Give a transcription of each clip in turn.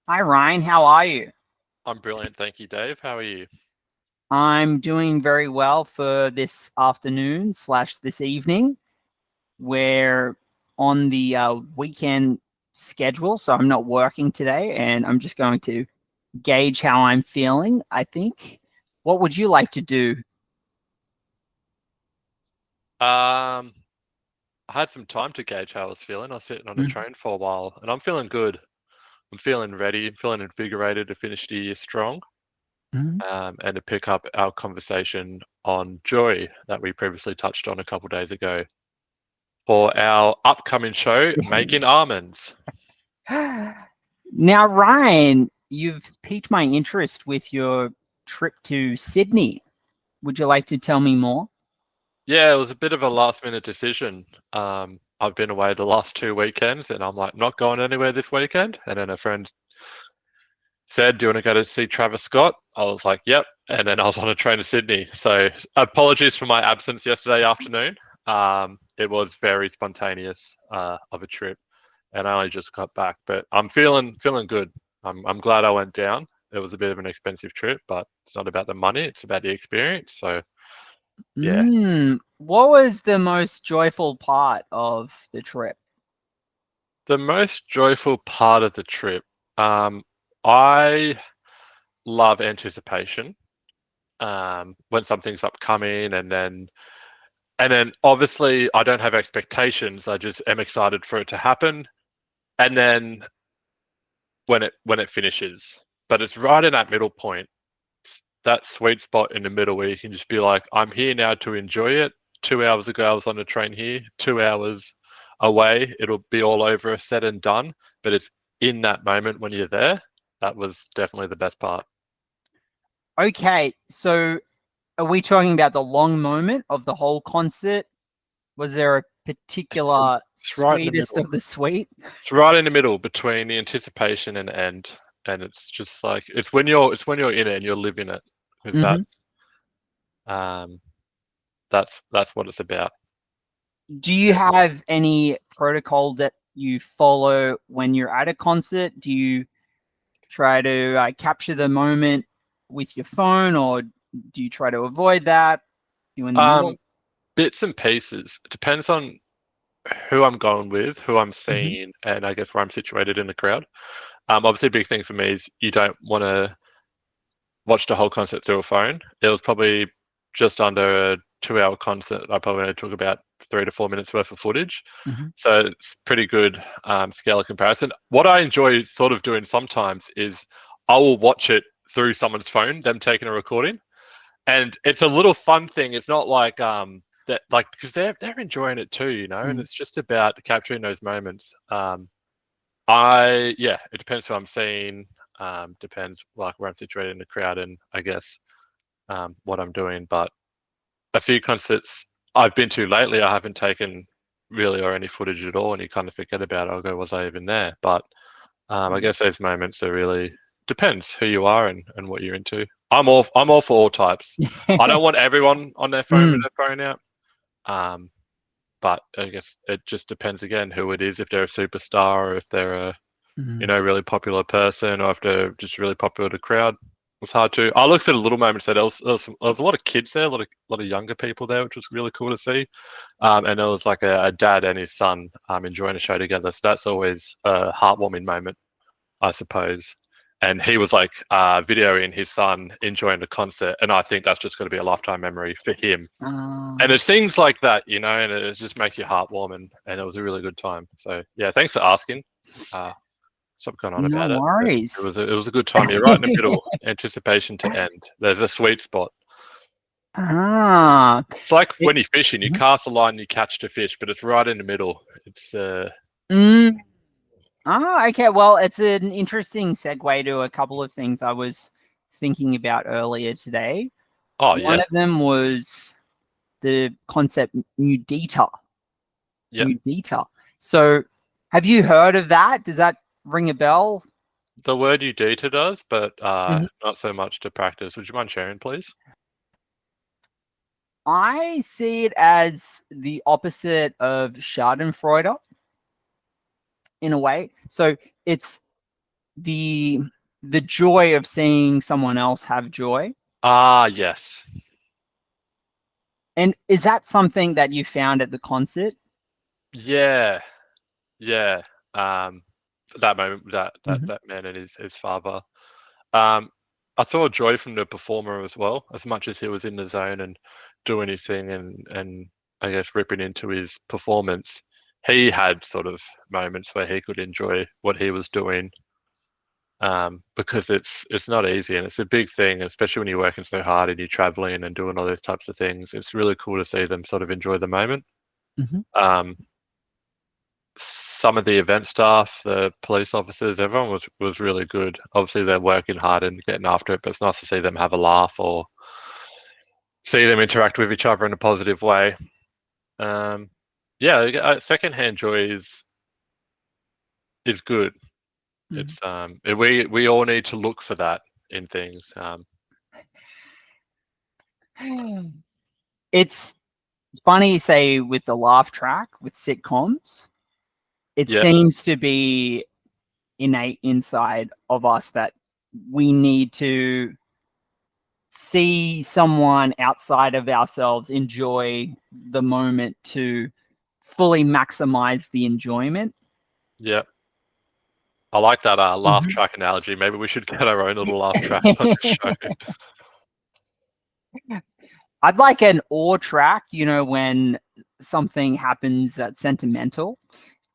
Hi, Ryan. How are you? I'm brilliant, thank you, Dave. How are you? I'm doing very well for this afternoon slash this evening. We're on the weekend schedule, so I'm not working today, and I'm just going to gauge how I'm feeling, I think. What would you like to do? Um, I had some time to gauge how I was feeling. I was sitting on the Mhm. train for a while, and I'm feeling good. I'm feeling ready. I'm feeling invigorated to finish the year strong, Mhm. and to pick up our conversation on joy that we previously touched on a couple days ago for our upcoming show, Making Almonds. Now, Ryan, you've piqued my interest with your trip to Sydney. Would you like to tell me more? Yeah, it was a bit of a last minute decision. I've been away the last 2 weekends, and I'm like, not going anywhere this weekend. And then a friend said, "Do you want to go to see Travis Scott?" I was like, "Yep." And then I was on a train to Sydney. So apologies for my absence yesterday afternoon. It was very spontaneous of a trip, and I only just got back. But I'm feeling good. I'm glad I went down. It was a bit of an expensive trip, but it's not about the money; it's about the experience. So yeah, What was the most joyful part of the trip? the most joyful part of the trip. I love anticipation. When something's upcoming, and then obviously I don't have expectations. I just am excited for it to happen. And then when it finishes, but it's right in that middle point, that sweet spot in the middle where you can just be like, I'm here now to enjoy it. 2 hours ago, I was on a train here. 2 hours away, it'll be all over, said and done. But it's in that moment when you're there. That was definitely the best part. Okay, so are we talking about the long moment of the whole concert? Was there a It's, particular it's right in the sweetest middle. of the sweet? It's right in the middle between the anticipation and end, and it's just like it's when you're in it and you're living it, because Hmm. um that's what it's about. Do you Yeah. have any protocol that you follow when you're at a concert? Do you try to capture the moment with your phone, or do you try to avoid that? You in the Um, middle? Bits and pieces. It depends on who I'm going with, who I'm Hmm. seeing, and I guess where I'm situated in the crowd. Obviously, a big thing for me is you don't want to watch the whole concert through a phone. It was probably just under a 2 hour concert. I probably only took about 3 to 4 minutes worth of footage. Hmm. So it's pretty good scale of comparison. What I enjoy sort of doing sometimes is I will watch it through someone's phone, them taking a recording. And it's a little fun thing. It's not like that, like, because they're enjoying it too, and it's just about capturing those moments. Yeah, it depends who I'm seeing. Depends like where I'm situated in the crowd, and I guess what I'm doing. But a few concerts I've been to lately, I haven't taken really or any footage at all, and you kind of forget about it. I'll go, was I even there? But I guess those moments are really depends who you are and what you're into. I'm all for all types. I don't want everyone on their phone with Mm. their phone out. Um, but I guess it just depends again who it is. If they're a superstar, or if they're a Mm. really popular person, or if they're just really popular to the crowd. It's hard to. I looked at a little moments that there was a lot of kids there, a lot of younger people there, which was really cool to see. And there was like a dad and his son enjoying a show together. So that's always a heartwarming moment, I suppose. And he was like videoing his son enjoying the concert, and I think that's just going to be a lifetime memory for him. And Uh, it's things like that, and it just makes your heart warm, and it was a really good time. So yeah, thanks for asking. Uh, Stop going on no about it. But it worries. was a good time. You're right in the middle, anticipation to end. There's a sweet spot. Ah, It's like it, when you're fishing, you mhm. cast a line and you catch the fish, but it's right in the middle. It's Mm. Okay. Well, it's an interesting segue to a couple of things I was thinking about earlier today. oh One yeah, of them was the concept mudita. yep. Mudita. So, have you heard of that? Does that ring a bell? The word Udita does, but Mhm. not so much to practice. Would you mind sharing, please? I see it as the opposite of Schadenfreude in a way. So it's the joy of seeing someone else have joy. Ah, yes. And is that something that you found at the concert? Yeah. Yeah. That moment, Mhm. that man and his father. Um, I saw joy from the performer as well, as much as he was in the zone and doing his thing and I guess ripping into his performance. He had sort of moments where he could enjoy what he was doing, because it's not easy and it's a big thing, especially when you're working so hard and you're traveling and doing all those types of things. It's really cool to see them sort of enjoy the moment. Mhm. Um, some of the event staff, the police officers, everyone was really good. Obviously, they're working hard and getting after it, but it's nice to see them have a laugh or see them interact with each other in a positive way. Yeah, secondhand joy is good. Mhm. It's we all need to look for that in things. It's funny, say, with the laugh track with sitcoms, it Yeah, seems to be innate inside of us that we need to see someone outside of ourselves enjoy the moment to fully maximize the enjoyment. yeah. I like that laugh Mhm. track analogy. Maybe we should get our own little laugh track on the show. I'd like an or track, when something happens that's sentimental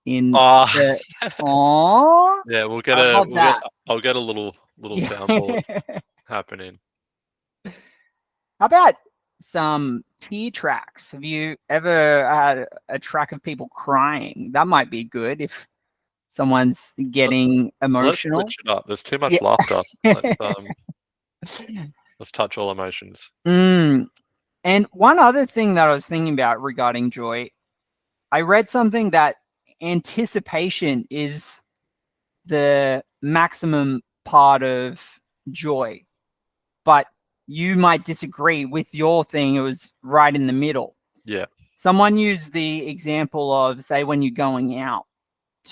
in Oh, the aw. yeah. I love that. I'll get a little Yeah. soundboard happening. How about some tear tracks? Have you ever had a track of people crying? That might be good if someone's Let, getting let's emotional. switch it up. There's too Yeah. much laughter. Let's touch all emotions. Mm. And one other thing that I was thinking about regarding joy, I read something that anticipation is the maximum part of joy, but you might disagree with your thing. It was right in the middle. Yeah, Someone used the example of, say, when you're going out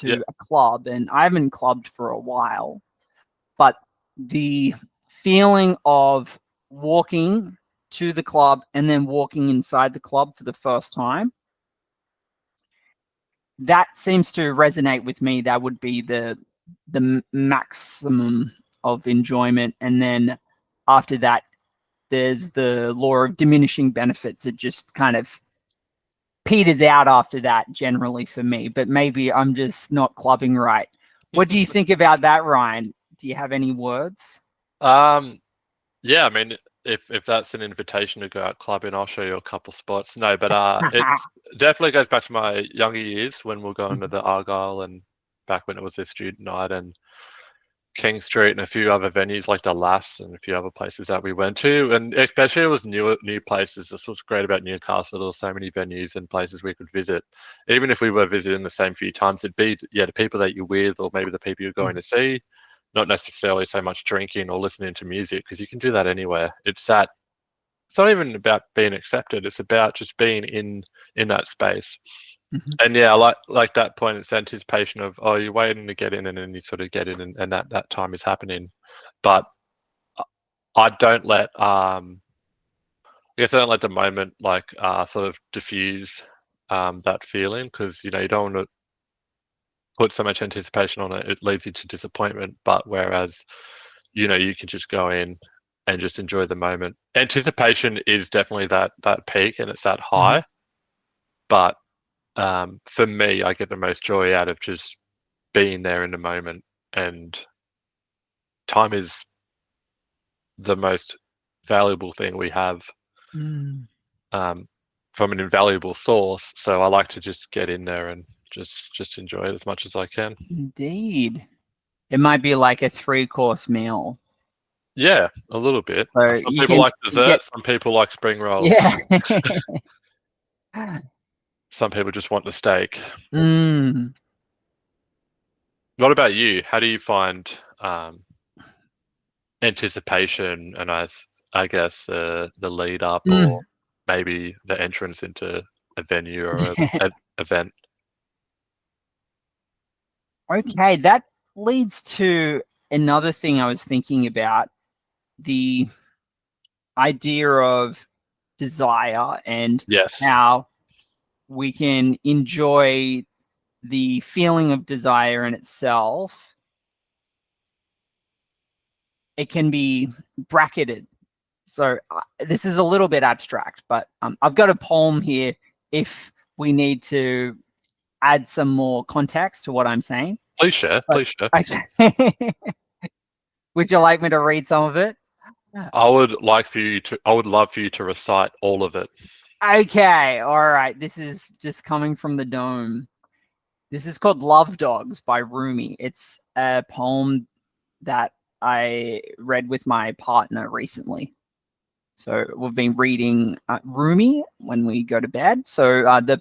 yeah, to a club, and I haven't clubbed for a while, but the feeling of walking to the club and then walking inside the club for the first time, that seems to resonate with me. That would be the maximum of enjoyment. And then after that, there's the law of diminishing benefits. It just kind of peters out after that generally for me, but maybe I'm just not clubbing right. What do you think about that, Ryan? Do you have any words? um, yeah. I mean, if that's an invitation to go out clubbing, I'll show you a couple spots. No, but it's definitely goes back to my younger years when we are going to the Argyle and back when it was a student night and King Street and a few other venues like the Lass and a few other places that we went to, and especially it was new places. This was great about Newcastle. There were so many venues and places we could visit. Even if we were visiting the same few times, it'd be the people that you're with, or maybe the people you're going to see. Not necessarily so much drinking or listening to music because you can do that anywhere. It's that. It's not even about being accepted. It's about just being in that space. Mhm. And yeah, I like that point. It's anticipation of, oh, you're waiting to get in, and then you sort of get in, and that time is happening. But I don't let I guess I don't let the moment like sort of diffuse that feeling, because you don't want to put so much anticipation on it. It leads you to disappointment. But whereas you can just go in and just enjoy the moment. Anticipation is definitely that peak and it's that Mhm. high. But for me, I get the most joy out of just being there in the moment, and time is the most valuable thing we have, Mm, um, from an invaluable source. So I like to just get in there and just enjoy it as much as I can. indeed. It might be like a three-course meal. Yeah, a little bit. So Some you people can like get, dessert, some people like spring rolls, yeah. some people just want the steak. Mm, What about you? How do you find anticipation and I guess the lead up, or mm. maybe the entrance into a venue or Yeah. a event? Okay, that leads to another thing I was thinking about, the idea of desire and Yes. how we can enjoy the feeling of desire in itself. It can be bracketed. So this is a little bit abstract, but I've got a poem here if we need to add some more context to what I'm saying. Please share. But, Please share. okay. Would you like me to read some of it? I would love for you to recite all of it. Okay, all right. This is just coming from the dome. This is called Love Dogs by Rumi. It's a poem that I read with my partner recently. So we've been reading Rumi when we go to bed. So the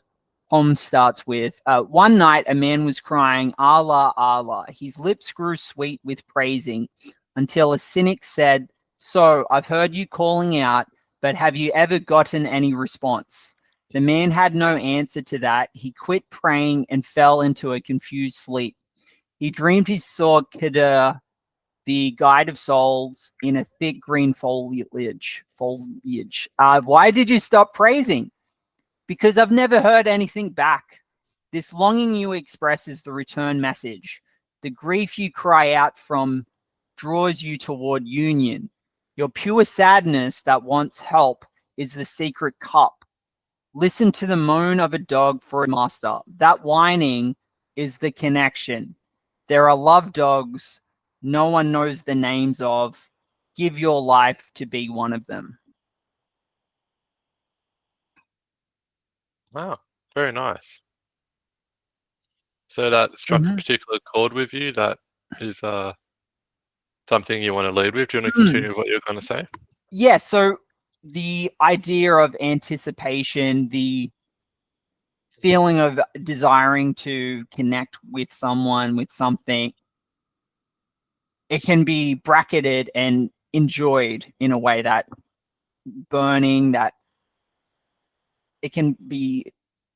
poem starts with, one night a man was crying, Allah, Allah. His lips grew sweet with praising until a cynic said, so I've heard you calling out, but have you ever gotten any response? The man had no answer to that. He quit praying and fell into a confused sleep. He dreamed he saw Kadir, the guide of souls, in a thick green foliage. Why did you stop praising? Because I've never heard anything back. This longing you express is the return message. The grief you cry out from draws you toward union. Your pure sadness that wants help is the secret cup. Listen to the moan of a dog for a master. That whining is the connection. There are love dogs no one knows the names of. Give your life to be one of them. Wow, very nice. So that struck a particular chord with you. That is something you want to lead with. Do you want to continue with what you're going to say? Yeah, so the idea of anticipation, the feeling of desiring to connect with someone, with something, it can be bracketed and enjoyed in a way that burning, that it can be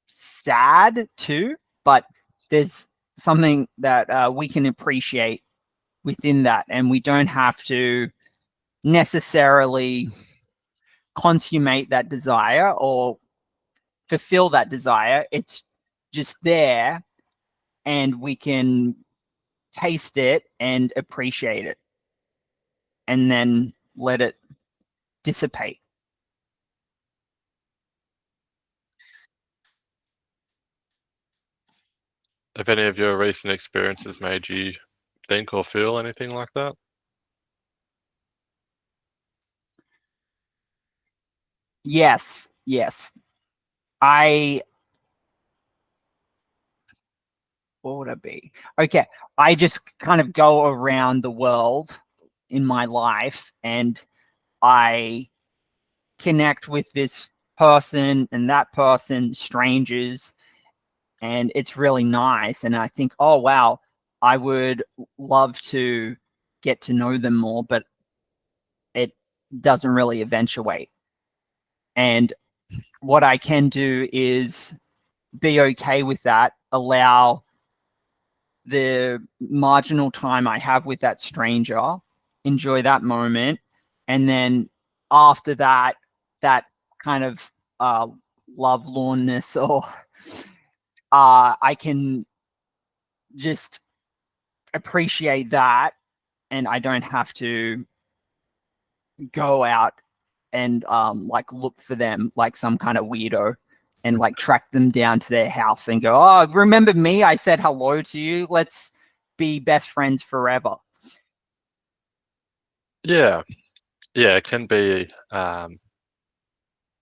sad too, but there's something that we can appreciate within that, and we don't have to necessarily consummate that desire or fulfill that desire. It's just there, and we can taste it and appreciate it, and then let it dissipate. Have any of your recent experiences made you think or feel anything like that? Yes. What would it be? Okay, I just kind of go around the world in my life, and I connect with this person and that person, strangers, and it's really nice. And I think, oh, wow, I would love to get to know them more, but it doesn't really eventuate. And what I can do is be okay with that, allow the marginal time I have with that stranger, enjoy that moment, and then after that, that kind of lovelornness, or I can just appreciate that, and I don't have to go out and like look for them like some kind of weirdo and like track them down to their house and go, oh, remember me? I said hello to you. Let's be best friends forever. Yeah, it can be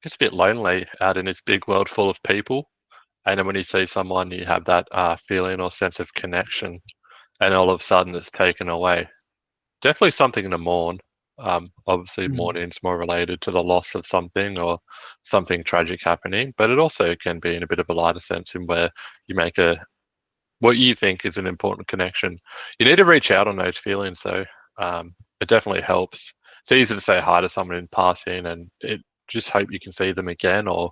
it's a bit lonely out in this big world full of people. And then when you see someone, you have that feeling or sense of connection, and all of a sudden it's taken away. Definitely something to mourn. Obviously, mourning's more related to the loss of something or something tragic happening, but it also can be in a bit of a lighter sense in where you make what you think is an important connection. You need to reach out on those feelings, though. It definitely helps. It's easy to say hi to someone in passing, and just hope you can see them again, or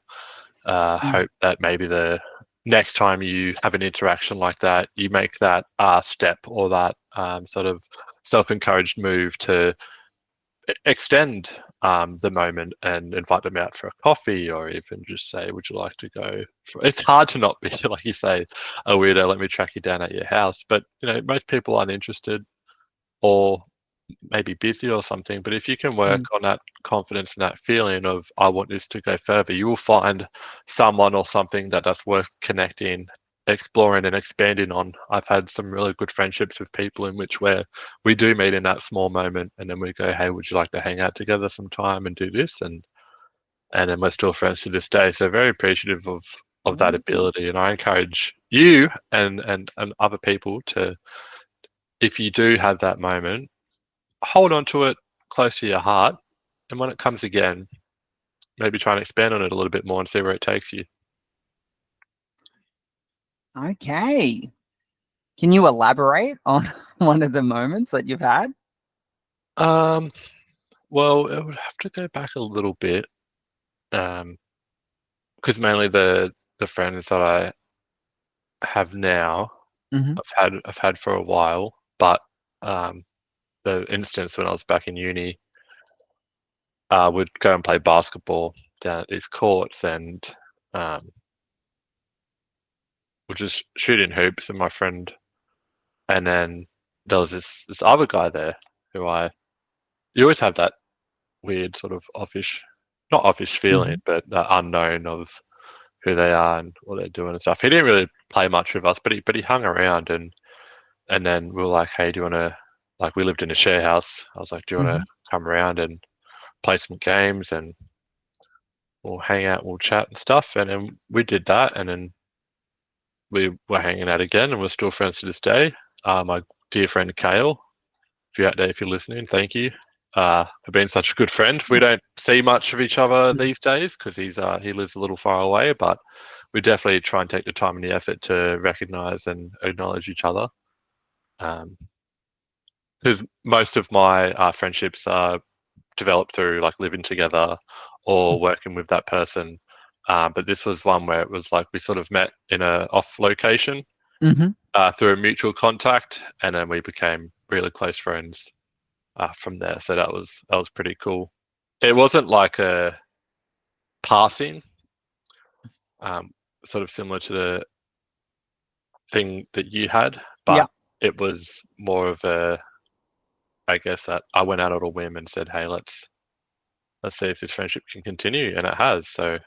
hope that maybe the next time you have an interaction like that, you make that step or that sort of self-encouraged move to extend the moment and invite them out for a coffee, or even just say, would you like to go it's hard to not be, like you say, a weirdo, let me track you down at your house. But most people aren't interested, or maybe busy or something. But if you can work on that confidence and that feeling of, I want this to go further, you will find someone or something that's worth connecting, exploring and expanding on. I've had some really good friendships with people in which where we do meet in that small moment, and then we go, hey, would you like to hang out together sometime and do this? And then we're still friends to this day. So very appreciative of that ability. And I encourage you and other people to, if you do have that moment, hold on to it close to your heart. And when it comes again, maybe try and expand on it a little bit more and see where it takes you. Okay. Can you elaborate on one of the moments that you've had? Well, it would have to go back a little bit, because mainly the friends that I have now, I've had for a while. But the instance when I was back in uni, would go and play basketball down at these courts, and we're just shooting hoops, and my friend, and then there was this other guy there who you always have that weird sort of offish, not offish feeling, but the unknown of who they are and what they're doing and stuff. He didn't really play much with us, but he hung around, and then we were like, hey, do you want to, like, we lived in a share house. I was like, do you want to come around and play some games, and we'll hang out, we'll chat and stuff. And then we did that, and then we were hanging out again, and we're still friends to this day. My dear friend Kale, if you're out there, if you're listening, thank you for being such a good friend. We don't see much of each other these days because he lives a little far away, but we definitely try and take the time and the effort to recognize and acknowledge each other. Because most of my friendships are developed through like living together or working with that person. But this was one where it was like we sort of met in a off location through a mutual contact, and then we became really close friends from there. So that was pretty cool. It wasn't like a passing, sort of similar to the thing that you had, but it was more of a, I guess, that I went out on a whim and said, hey, let's see if this friendship can continue, and it has. So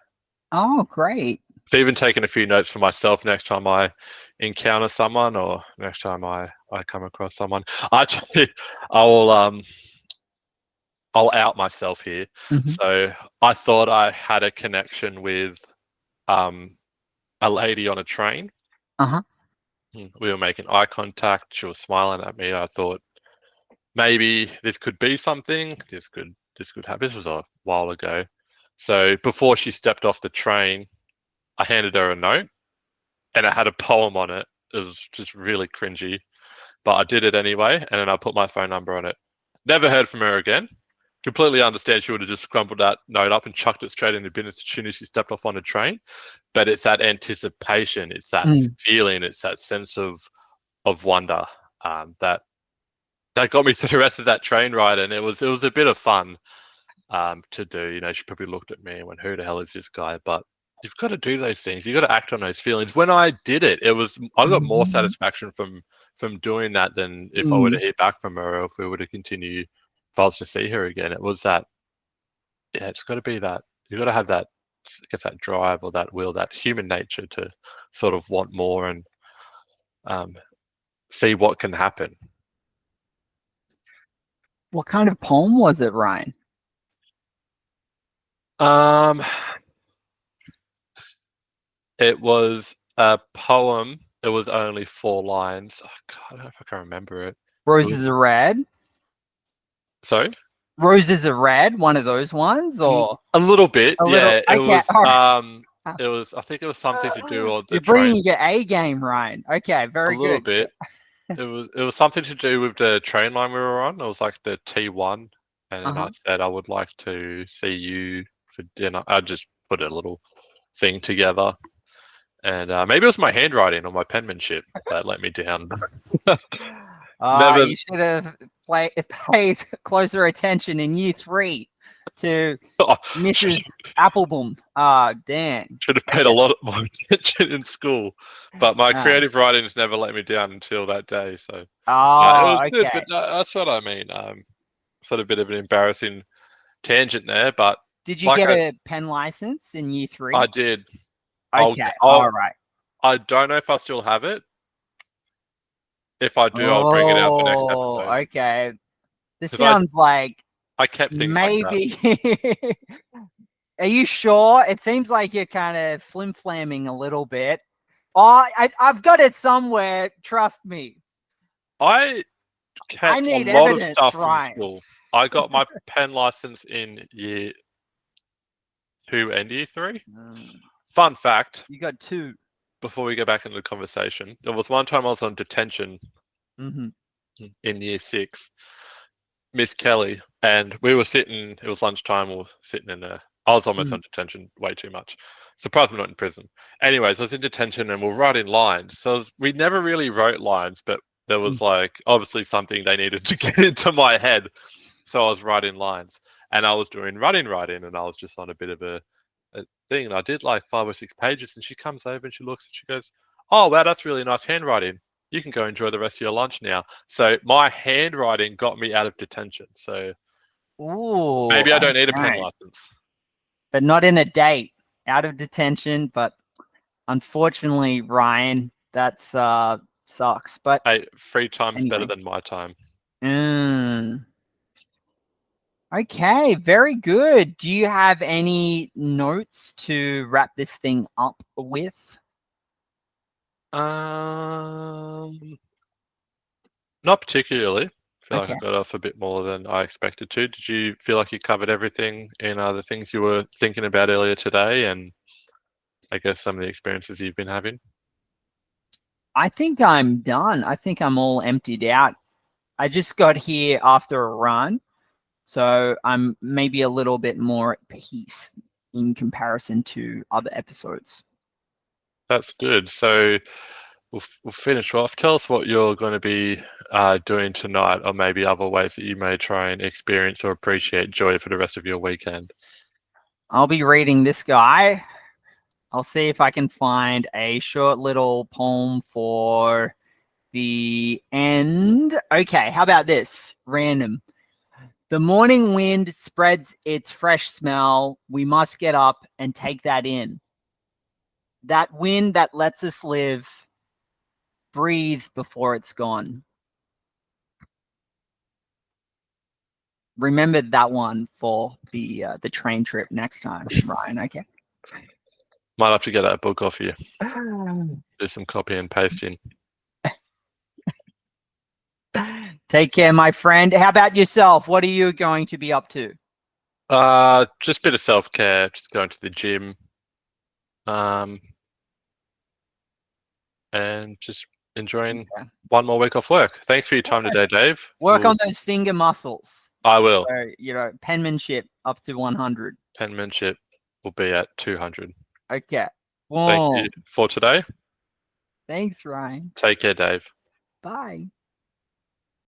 great. I've even taken a few notes for myself next time I encounter someone, or next time I come across someone. I'll out myself here. So I thought I had a connection with a lady on a train. We were making eye contact. She was smiling at me. I thought maybe this could be something. This could happen. This was a while ago. So before she stepped off the train, I handed her a note, and it had a poem on it. It was just really cringy, but I did it anyway, and then I put my phone number on it. Never heard from her again. Completely understand she would have just crumpled that note up and chucked it straight in the bin as soon as she stepped off on a train. But it's that anticipation, it's that feeling, it's that sense of wonder that got me through the rest of that train ride, and it was a bit of fun to do. She probably looked at me and went, "Who the hell is this guy?" But you've got to do those things. You've got to act on those feelings. When I did it, I got more satisfaction from doing that than if I were to hear back from her, or if we were to continue, if I was to see her again. It was that, yeah, it's got to be that. You've got to have that, I guess, that drive or that will, that human nature to sort of want more and see what can happen. What kind of poem was it, Ryan? It was a poem. It was only 4 lines. Oh, God, I don't know if I can remember it. Roses are red. Sorry? Roses are red, one of those ones, or a little bit. Yeah, it was. It was. I think it was something to do with the you're train. bringing your A game, Ryan. Okay, very good. A little bit. It was something to do with the train line we were on. It was like the T1, and then I said I would like to see you for dinner. I just put a little thing together, and maybe it was my handwriting or my penmanship that let me down. Oh, you should have paid closer attention in year 3 to Oh, Mrs. Appleboom. Oh, damn. should have paid a lot more attention in school, but my Ah. creative writings never let me down until that day. So it Oh, was good, okay. but that's what I mean. Sort of a bit of an embarrassing tangent there, but Did you like get a pen license in year 3? I did. Okay, all right. I don't know if I still have it. If I do, I'll bring it out for next Oh, episode. okay. This Because sounds like I kept things like that. maybe. Are you sure? It seems like you're kind of flim-flamming a little bit. Oh, I've got it somewhere. Trust me. I I kept a need lot of evidence, stuff from right? school. I got my pen license in year 2 and year 3. Fun fact, You got 2. before we go back into the conversation, there was one time I was on detention Mm-hmm. in year 6, Miss Kelly, and we were sitting, it was lunchtime, we were sitting in there. I was almost on detention way too much. Surprised we're not in prison. Anyways, I was in detention and we're writing lines. So we never really wrote lines, but there was like obviously something they needed to get into my head. So I was writing lines and I was doing writing, and I was just on a bit of a thing. And I did like 5 or 6 pages and she comes over and she looks and she goes, "Oh, wow, that's really nice handwriting. You can go enjoy the rest of your lunch now." So my handwriting got me out of detention. So Ooh, maybe I don't need a pen okay. license. But not in a date. Out of detention, but unfortunately, Ryan, that's sucks. But Hey, free time's better anyway. than my time. Okay, very good. Do you have any notes to wrap this thing up with? Not particularly. I feel like Okay. I got off a bit more than I expected to. Did you feel like you covered everything in the things you were thinking about earlier today, and I guess some of the experiences you've been having? I think I'm done. I think I'm all emptied out. I just got here after a run, so I'm maybe a little bit more at peace in comparison to other episodes. That's good. So we'll finish off. Tell us what you're going to be doing tonight, or maybe other ways that you may try and experience or appreciate joy for the rest of your weekend. I'll be reading this guy. I'll see if I can find a short little poem for the end. Okay, how about this? Random. The morning wind spreads its fresh smell. We must get up and take that in. That wind that lets us live, breathe before it's gone. Remember that one for the train trip next time, Ryan. Okay. Might have to get that book off you. Do some copy and pasting. Take care, my friend. How about yourself? What are you going to be up to? Just a bit of self-care, just going to the gym. And just enjoying one more week off work. Thanks for your time today, Dave. Work on those finger muscles. I will. So, penmanship up to 100. Penmanship will be at 200. Okay. Thank you for today. Thanks, Ryan. Take care, Dave. Bye.